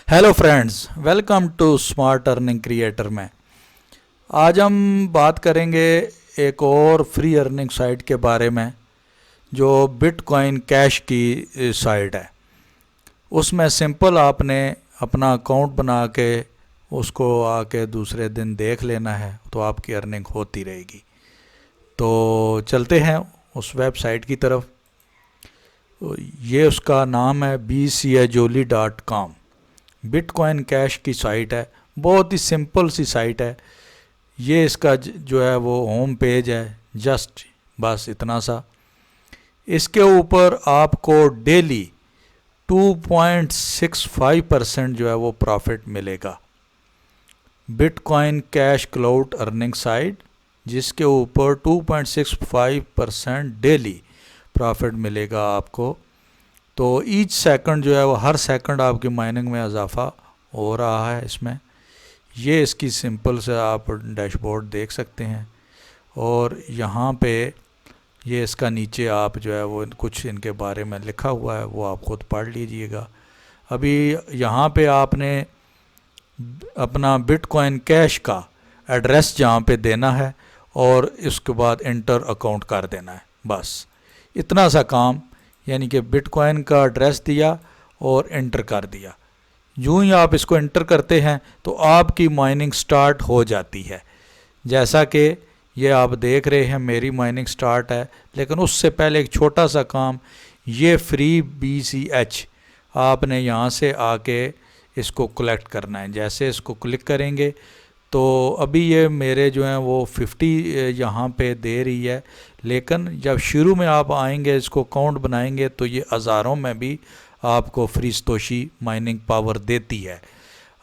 Hello friends, welcome to smart earning creator में। आज हम बात करेंगे एक और फ्री अर्निंग साइट के बारे में जो बिटकॉइन कैश की साइट है। उसमें सिंपल आपने अपना अकाउंट बना के उसको आके दूसरे दिन देख लेना है तो आपकी अर्निंग होती रहेगी। तो चलते हैं उस वेबसाइट की तरफ। ये उसका नाम है bcajoli.com। बिटकॉइन कैश की साइट है, बहुत ही सिंपल सी साइट है। ये इसका जो है वो होम पेज है, जस्ट बस इतना सा। इसके ऊपर आपको डेली 2.65% जो है वो प्रॉफिट मिलेगा। Bitcoin cash cloud earning site जिसके ऊपर 2.65% डेली प्रॉफिट मिलेगा आपको। तो ईच सेकंड जो है वो हर सेकंड आपकी माइनिंग में इजाफा हो रहा है इसमें। ये इसकी सिंपल से आप डैशबोर्ड देख सकते हैं और यहाँ पे ये इसका नीचे आप जो है वो कुछ इनके बारे में लिखा हुआ है, वो आप खुद पढ़ लीजिएगा। अभी यहाँ पे आपने अपना बिटकॉइन कैश का एड्रेस जहाँ पे देना है और इसके बाद इंटर अकाउंट कर देना है, बस इतना सा काम। यानी कि बिटकॉइन का एड्रेस दिया और इंटर कर दिया। यूँ ही आप इसको इंटर करते हैं तो आपकी माइनिंग स्टार्ट हो जाती है। जैसा कि ये आप देख रहे हैं मेरी माइनिंग स्टार्ट है, लेकिन उससे पहले एक छोटा सा काम, ये फ्री BCH आपने यहाँ से आके इसको कलेक्ट करना है। जैसे इसको क्लिक करेंगे तो अभी ये मेरे जो हैं वो 50 यहाँ पे दे रही है, लेकिन जब शुरू में आप आएंगे इसको अकाउंट बनाएंगे तो ये हज़ारों में भी आपको फ्री सतोशी माइनिंग पावर देती है।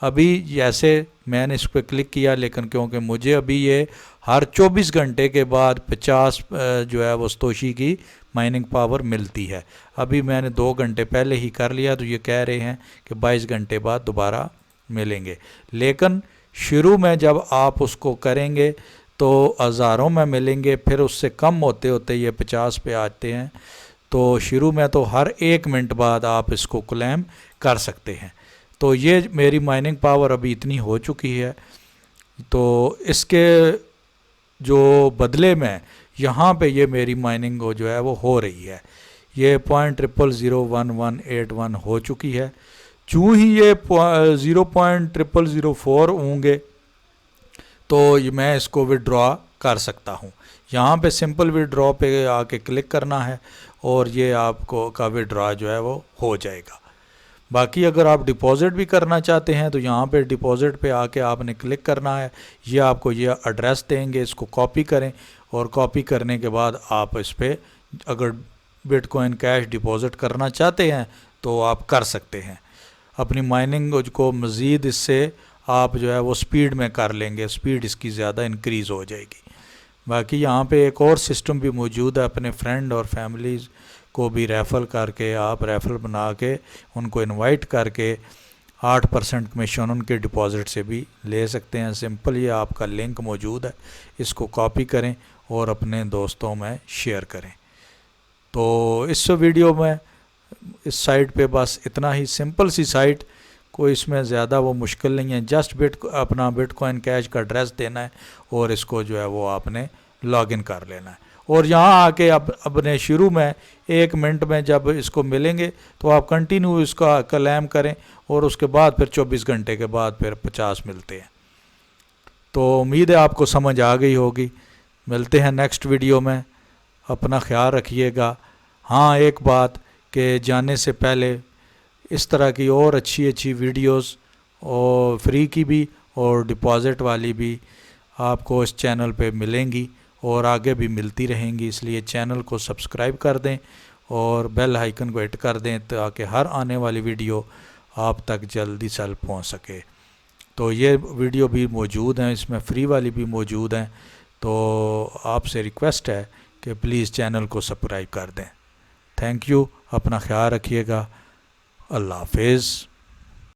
अभी जैसे मैंने इस पर क्लिक किया, लेकिन क्योंकि मुझे अभी ये हर 24 घंटे के बाद 50 जो है वो सतोशी की माइनिंग पावर मिलती है। अभी मैंने 2 घंटे पहले ही कर लिया तो ये कह रहे हैं कि 22 घंटे बाद दोबारा मिलेंगे। लेकिन शुरू में जब आप उसको करेंगे तो हज़ारों में मिलेंगे, फिर उससे कम होते होते ये 50 पे आते हैं। तो शुरू में तो हर 1 मिनट बाद आप इसको क्लेम कर सकते हैं। तो ये मेरी माइनिंग पावर अभी इतनी हो चुकी है, तो इसके जो बदले में यहाँ पे ये मेरी माइनिंग जो है वो हो रही है। ये 0.001181 हो चुकी है। चूँ ही ये 0.0004 होंगे तो मैं इसको विड्रॉ कर सकता हूँ। यहाँ पे सिंपल विड्रॉ पे आके क्लिक करना है और ये आपको का विड्रॉ जो है वो हो जाएगा। बाकी अगर आप डिपॉज़िट भी करना चाहते हैं तो यहाँ पे डिपॉज़िट पे आके आपने क्लिक करना है। ये आपको ये एड्रेस देंगे, इसको कॉपी करें और कॉपी करने के बाद आप इस पर अगर बिटकॉइन कैश डिपॉज़िट करना चाहते हैं तो आप कर सकते हैं। अपनी माइनिंग को मज़ीद इससे आप जो है वो स्पीड में कर लेंगे, स्पीड इसकी ज़्यादा इंक्रीज़ हो जाएगी। बाकी यहाँ पे एक और सिस्टम भी मौजूद है, अपने फ्रेंड और फैमिलीज़ को भी रेफ़र करके आप रेफ़र बना के उनको इनवाइट करके 8% कमीशन उनके डिपॉज़िट से भी ले सकते हैं। सिंपल ये आपका लिंक मौजूद है, इसको कॉपी करें और अपने दोस्तों में शेयर करें। तो इस वीडियो में इस साइट पे बस इतना ही, सिंपल सी साइट, कोई इसमें ज़्यादा वो मुश्किल नहीं है। जस्ट अपना बिटकॉइन कैश का एड्रेस देना है और इसको जो है वो आपने लॉगिन कर लेना है। और यहाँ आके अपने शुरू में 1 मिनट में जब इसको मिलेंगे तो आप कंटिन्यू इसका क्लेम करें और उसके बाद फिर 24 घंटे के बाद फिर 50 मिलते हैं। तो उम्मीद है आपको समझ आ गई होगी। मिलते हैं नेक्स्ट वीडियो में, अपना ख्याल रखिएगा। हाँ, एक बात कि जाने से पहले इस तरह की और अच्छी अच्छी वीडियोस और फ्री की भी और डिपॉज़िट वाली भी आपको इस चैनल पे मिलेंगी और आगे भी मिलती रहेंगी। इसलिए चैनल को सब्सक्राइब कर दें और बेल आइकन को हिट कर दें ताकि हर आने वाली वीडियो आप तक जल्दी से पहुंच सके। तो ये वीडियो भी मौजूद हैं, इसमें फ्री वाली भी मौजूद हैं। तो आपसे रिक्वेस्ट है कि प्लीज़ चैनल को सब्सक्राइब कर दें। थैंक यू, अपना ख्याल रखिएगा। अल्लाह हाफिज़।